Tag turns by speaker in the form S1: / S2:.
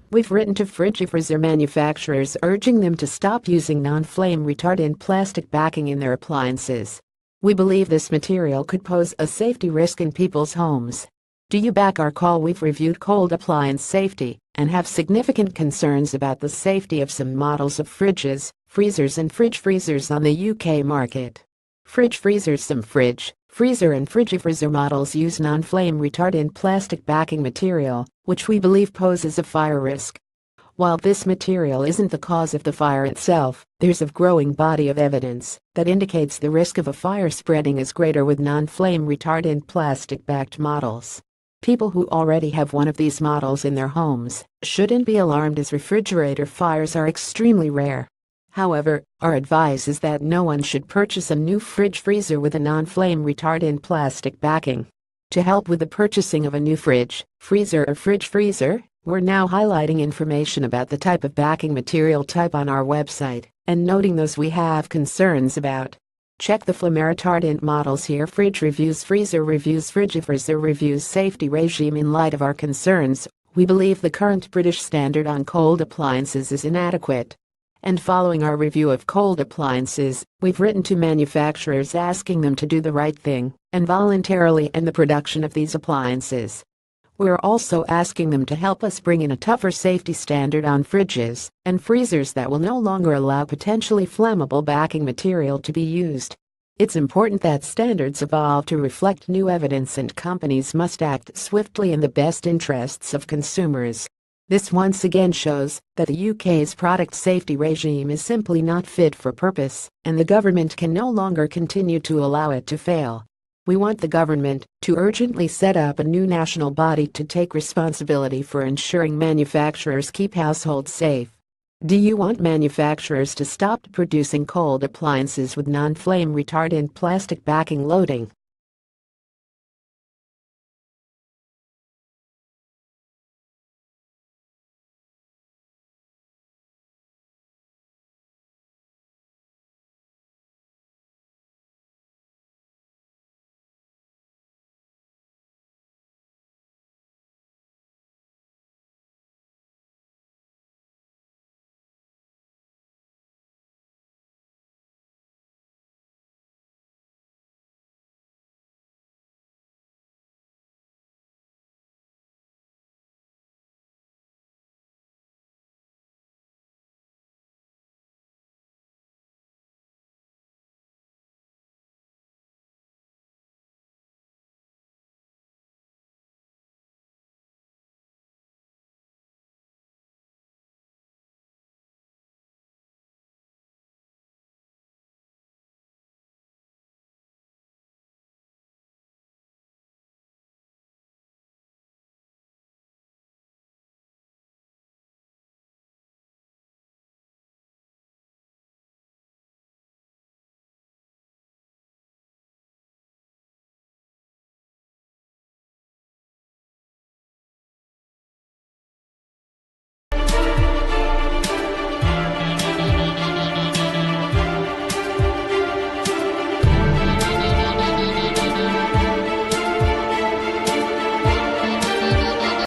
S1: We've written to fridgefreezer manufacturers urging them to stop using non-flame retardant plastic backing in their appliances. We believe this material could pose a safety risk in people's homes. Do you back our call? We've reviewed cold appliance safety and have significant concerns about the safety of some models of fridges, freezers and fridge freezers on the UK market. Fridge freezers. Some fridge, freezer and fridgefreezer models use non-flame retardant plastic backing material, which we believe poses a fire risk. While this material isn't the cause of the fire itself, there's a growing body of evidence that indicates the risk of a fire spreading is greater with non-flame retardant plastic-backed models. People who already have one of these models in their homes shouldn't be alarmed, as refrigerator fires are extremely rare. However, our advice is that no one should purchase a new fridge freezer with a non-flame retardant plastic backing. To help with the purchasing of a new fridge, freezer or fridge freezer, we're now highlighting information about the type of backing material type on our website and noting those we have concerns about. Check the flame retardant models here. Fridge reviews, freezer reviews, fridgefreezer reviews. Safety regime. In light of our concerns, we believe the current British standard on cold appliances is inadequate. And following our review of cold appliances, we've written to manufacturers asking them to do the right thing and voluntarily end the production of these appliances. We're also asking them to help us bring in a tougher safety standard on fridges and freezers that will no longer allow potentially flammable backing material to be used. It's important that standards evolve to reflect new evidence, and companies must act swiftly in the best interests of consumers. This once again shows that the UK's product safety regime is simply not fit for purpose, and the government can no longer continue to allow it to fail. We want the government to urgently set up a new national body to take responsibility for ensuring manufacturers keep households safe. Do you want manufacturers to stop producing cold appliances with non-flame retardant plastic backing loading?